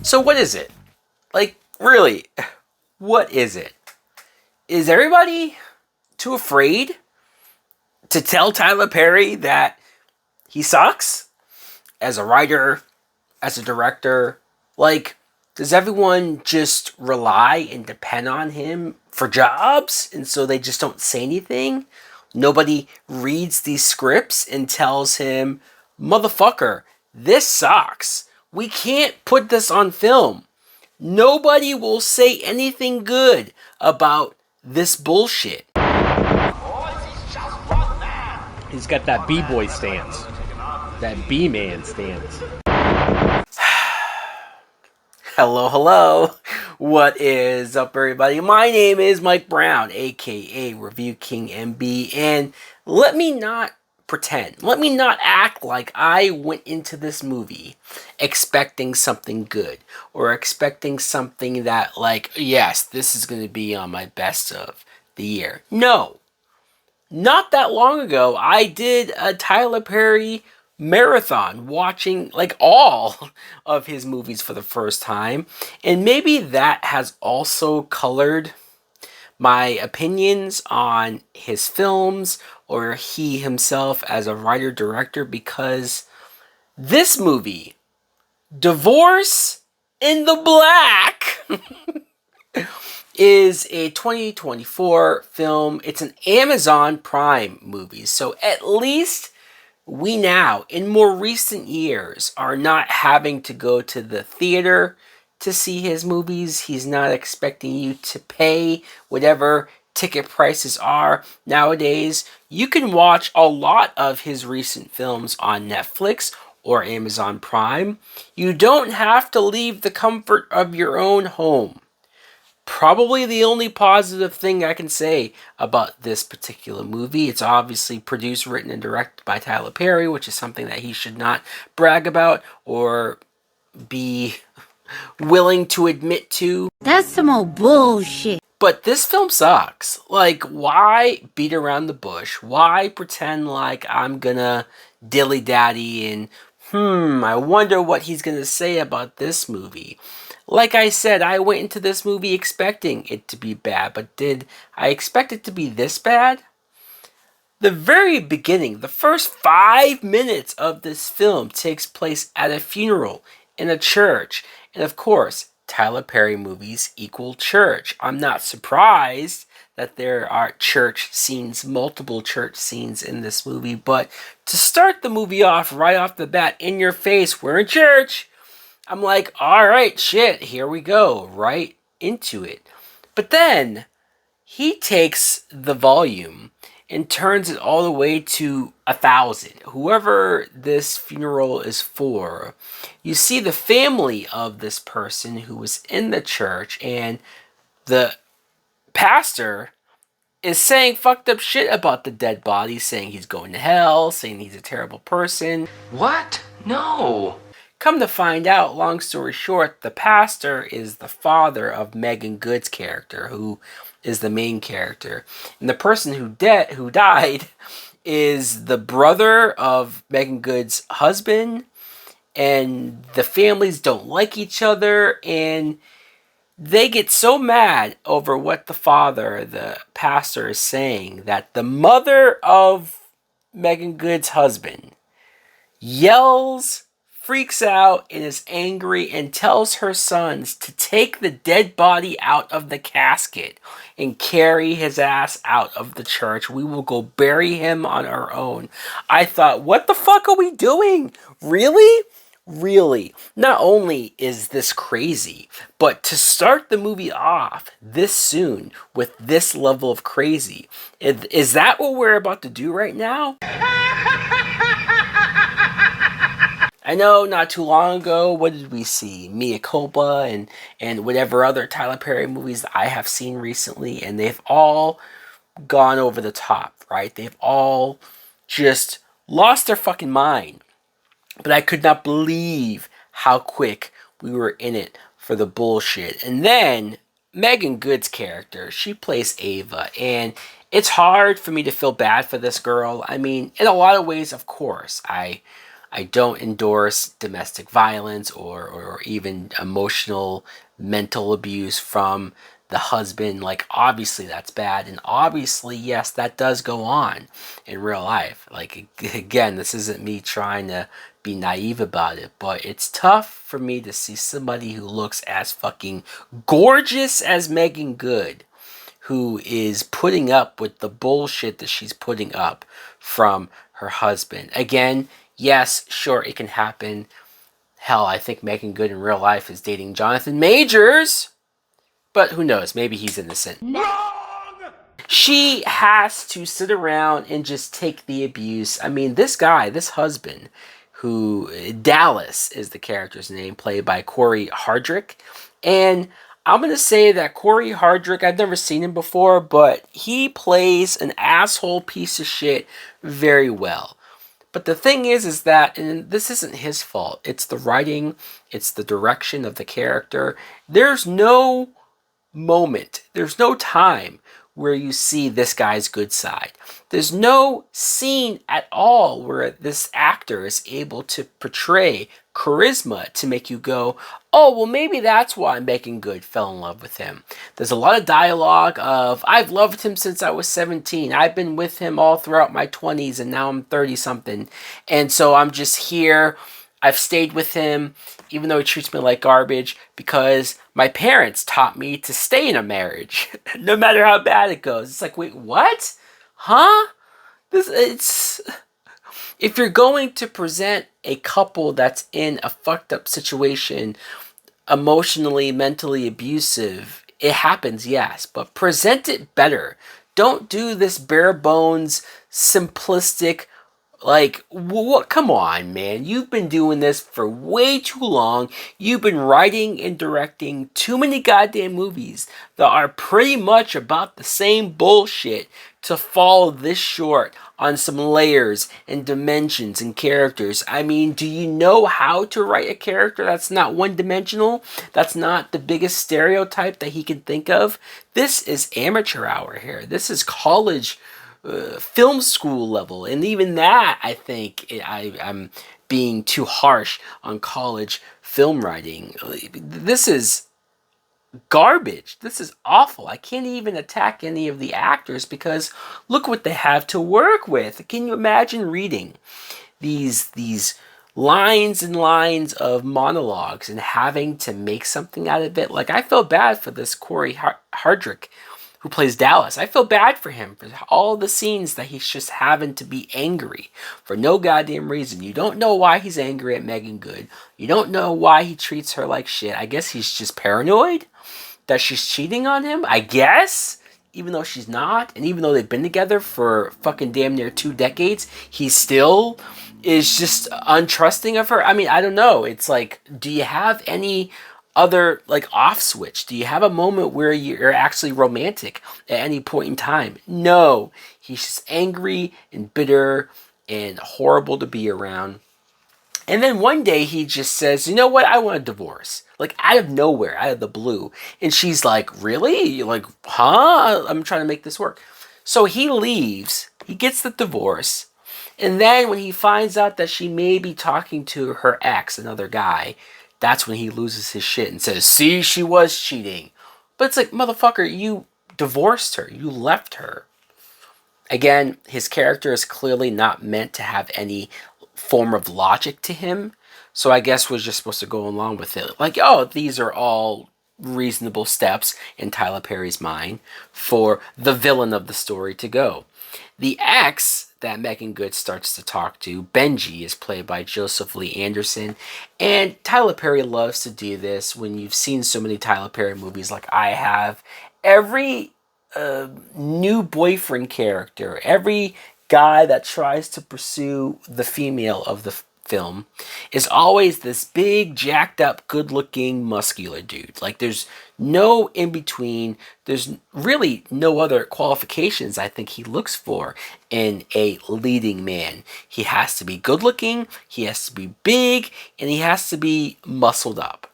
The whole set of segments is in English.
So what is it? Like, really, what is it? Is everybody too afraid to tell Tyler Perry that he sucks as a writer, as a director? Like, does everyone just rely and depend on him for jobs, and so they just don't say anything? Nobody reads these scripts and tells him, motherfucker, this sucks. We can't put this on film. Nobody will say anything good about this bullshit. He's got that B-boy stance. That B-man stance. Hello. What is up, everybody? My name is Mike Brown, aka Review King MB, and let me not pretend. Let me not act like I went into this movie expecting something good or expecting something that, like, yes, this is going to be on my best of the year. No. Not that long ago, I did a Tyler Perry marathon watching like all of his movies for the first time, and maybe that has also colored my opinions on his films or he himself as a writer director, because this movie, Divorce in the Black, is a 2024 film. It's an Amazon Prime movie, so at least we now, in more recent years, are not having to go to the theater to see his movies. He's not expecting you to pay whatever ticket prices are. Nowadays, you can watch a lot of his recent films on Netflix or Amazon Prime. You don't have to leave the comfort of your own home. Probably the only positive thing I can say about this particular movie. It's obviously produced, written, and directed by Tyler Perry, which is something that he should not brag about or be willing to admit to. That's some old bullshit. But this film sucks. Like, why beat around the bush? Why pretend like I'm gonna dilly-dally and, I wonder what he's gonna say about this movie? Like I said, I went into this movie expecting it to be bad, but did I expect it to be this bad? The very beginning, the first 5 minutes of this film takes place at a funeral in a church. And of course, Tyler Perry movies equal church. I'm not surprised that there are church scenes, multiple church scenes in this movie, but to start the movie off right off the bat, in your face, we're in church, I'm like, all right, shit, here we go, right into it. But then he takes the volume and turns it all the way to 1,000. Whoever this funeral is for, you see the family of this person who was in the church, and the pastor is saying fucked up shit about the dead body, saying he's going to hell, saying he's a terrible person. What? No. Come to find out, long story short, the pastor is the father of Megan Good's character, who is the main character. And the person who died is the brother of Megan Good's husband, and the families don't like each other, and they get so mad over what the father, the pastor, is saying that the mother of Megan Good's husband yells, freaks out, and is angry, and tells her sons to take the dead body out of the casket and carry his ass out of the church. We will go bury him on our own. I thought, what the fuck are we doing? Really? Really? Not only is this crazy, but to start the movie off this soon with this level of crazy, is that what we're about to do right now? I know not too long ago, what did we see? Mea Culpa and whatever other Tyler Perry movies that I have seen recently, and they've all gone over the top, right? They've all just lost their fucking mind. But I could not believe how quick we were in it for the bullshit. And then Megan Good's character, she plays Ava, and it's hard for me to feel bad for this girl. I mean, in a lot of ways, of course, I I don't endorse domestic violence or even emotional mental abuse from the husband. Like, obviously that's bad, and obviously, yes, that does go on in real life. Like, again, this isn't me trying to be naive about it, but it's tough for me to see somebody who looks as fucking gorgeous as Megan Good, who is putting up with the bullshit that she's putting up from her husband. Again, yes, sure, it can happen. Hell, I think Megan Good in real life is dating Jonathan Majors, but who knows? Maybe he's innocent. She has to sit around and just take the abuse. I mean, this guy, this husband, who Dallas is the character's name, played by Corey Hardrick. And I'm going to say that Corey Hardrick, I've never seen him before, but he plays an asshole piece of shit very well. But the thing is that, and this isn't his fault, it's the writing, it's the direction of the character. There's no moment, there's no time where you see this guy's good side. There's no scene at all where this actor is able to portray charisma to make you go, oh, well, maybe that's why Megan Good fell in love with him. There's a lot of dialogue of, I've loved him since I was 17. I've been with him all throughout my 20s, and now I'm 30 something. And so I'm just here. I've stayed with him, even though he treats me like garbage, because my parents taught me to stay in a marriage, no matter how bad it goes. It's like, wait, what? Huh? It's... If you're going to present a couple that's in a fucked up situation, emotionally, mentally abusive, it happens, yes, but present it better. Don't do this bare bones, simplistic, like, what? Come on, man. You've been doing this for way too long. You've been writing and directing too many goddamn movies that are pretty much about the same bullshit to fall this short on some layers and dimensions and characters. I mean, do you know how to write a character that's not one-dimensional? That's not the biggest stereotype that he can think of? This is amateur hour here. This is college film school level, and even that, I think I'm being too harsh on college film writing. This is garbage. This is awful. I can't even attack any of the actors because look what they have to work with. Can you imagine reading these lines and lines of monologues and having to make something out of it? Like, I feel bad for this Corey Hardrick who plays Dallas. I feel bad for him for all the scenes that he's just having to be angry for no goddamn reason. You don't know why he's angry at Megan Good. You don't know why he treats her like shit. I guess he's just paranoid that she's cheating on him, I guess, even though she's not. And even though they've been together for fucking damn near 2 decades, he still is just untrusting of her. I mean, I don't know. It's like, do you have any other, like, off switch? Do you have a moment where you're actually romantic at any point in time? No. He's just angry and bitter and horrible to be around. And then one day he just says, you know what? I want a divorce. Like, out of nowhere, out of the blue. And she's like, really? You're like, huh? I'm trying to make this work. So he leaves. He gets the divorce. And then when he finds out that she may be talking to her ex, another guy, that's when he loses his shit and says, see, she was cheating. But it's like, motherfucker, you divorced her. You left her. Again, his character is clearly not meant to have any form of logic to him. So I guess we're just supposed to go along with it. Like, oh, these are all reasonable steps in Tyler Perry's mind for the villain of the story to go. The ex that Megan Good starts to talk to, Benji, is played by Joseph Lee Anderson. And Tyler Perry loves to do this when you've seen so many Tyler Perry movies like I have. Every new boyfriend character, every guy that tries to pursue the female of the film is always this big, jacked up, good looking, muscular dude. Like, there's no in between. There's really no other qualifications I think he looks for in a leading man. He has to be good looking, he has to be big, and he has to be muscled up.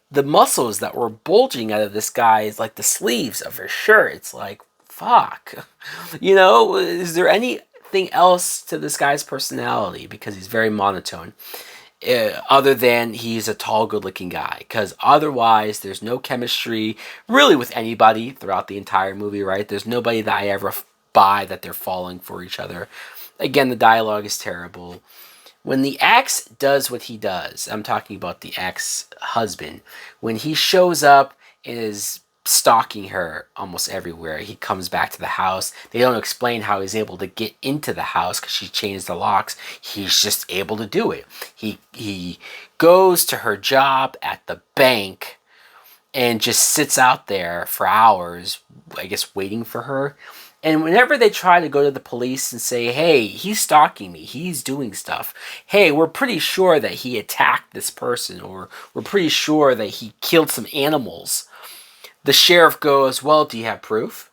The muscles that were bulging out of this guy is like the sleeves of his shirt. It's like, fuck. You know, is there any anything else to this guy's personality because he's very monotone. Other than he's a tall, good-looking guy, because otherwise there's no chemistry really with anybody throughout the entire movie. Right? There's nobody that I ever buy that they're falling for each other. Again, the dialogue is terrible. When the ex does what he does, I'm talking about the ex-husband, when he shows up and is stalking her almost everywhere, he comes back to the house. They don't explain how he's able to get into the house because she changed the locks. He's just able to do it. He goes to her job at the bank and just sits out there for hours, I guess, waiting for her. And whenever they try to go to the police and say, hey, he's stalking me, he's doing stuff, hey, we're pretty sure that he attacked this person, or we're pretty sure that he killed some animals, the sheriff goes, well, do you have proof?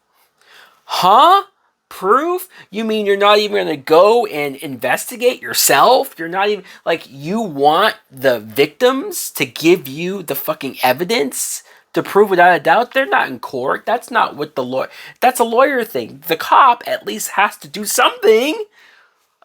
Huh? Proof? You mean you're not even going to go and investigate yourself? You're not even, like, you want the victims to give you the fucking evidence to prove without a doubt? They're not in court. That's not what the lawyer, that's a lawyer thing. The cop at least has to do something.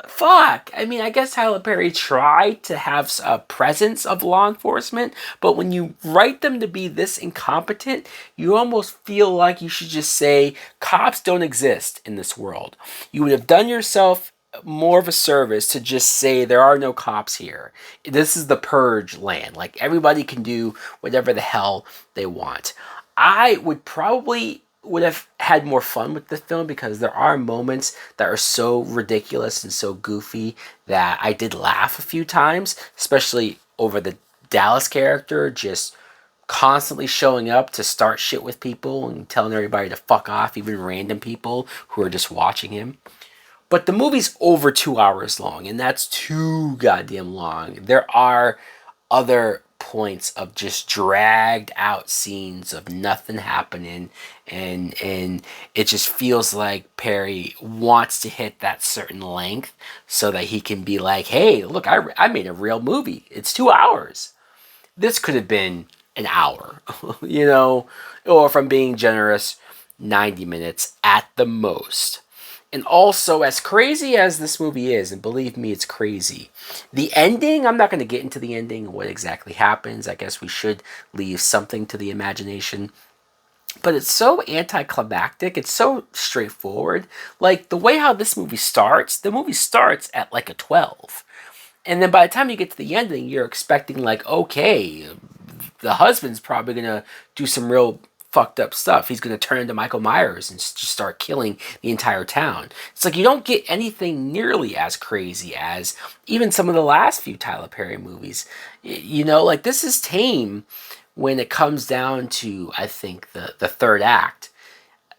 Fuck. I mean, I guess Tyler Perry tried to have a presence of law enforcement, but when you write them to be this incompetent, you almost feel like you should just say, cops don't exist in this world. You would have done yourself more of a service to just say there are no cops here. This is the purge land. Like, everybody can do whatever the hell they want. I would have had more fun with the film because there are moments that are so ridiculous and so goofy that I did laugh a few times, especially over the Dallas character just constantly showing up to start shit with people and telling everybody to fuck off, even random people who are just watching him. But the movie's over 2 hours long, and that's too goddamn long. There are other points of just dragged out scenes of nothing happening, and it just feels like Perry wants to hit that certain length so that he can be like, hey, look, I made a real movie. It's 2 hours. This could have been an hour, you know, or if I'm being generous, 90 minutes at the most. And also, as crazy as this movie is, and believe me, it's crazy, the ending, I'm not going to get into the ending, what exactly happens. I guess we should leave something to the imagination. But it's so anticlimactic. It's so straightforward. Like, the way how this movie starts, the movie starts at like a 12. And then by the time you get to the ending, you're expecting, like, okay, the husband's probably going to do some real fucked up stuff. He's going to turn into Michael Myers and just start killing the entire town. It's like you don't get anything nearly as crazy as even some of the last few Tyler Perry movies. You know, like, this is tame when it comes down to, I think, the third act.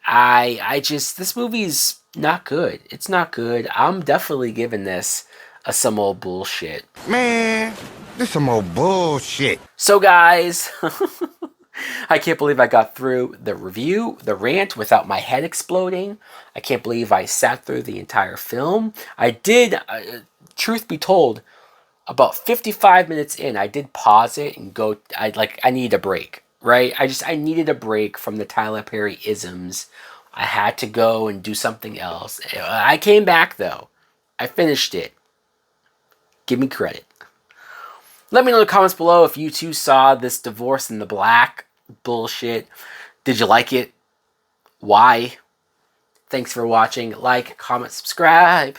I just, this movie's not good. It's not good. I'm definitely giving this some old bullshit. Man, this some old bullshit. So, guys, I can't believe I got through the review, the rant, without my head exploding. I can't believe I sat through the entire film. I did, truth be told, about 55 minutes in, I did pause it and go, I needed a break, right? I needed a break from the Tyler Perry isms. I had to go and do something else. I came back, though. I finished it. Give me credit. Let me know in the comments below if you too saw this Divorce in the Black bullshit. Did you like it? Why? Thanks for watching. Like, comment, subscribe.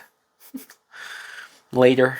Later.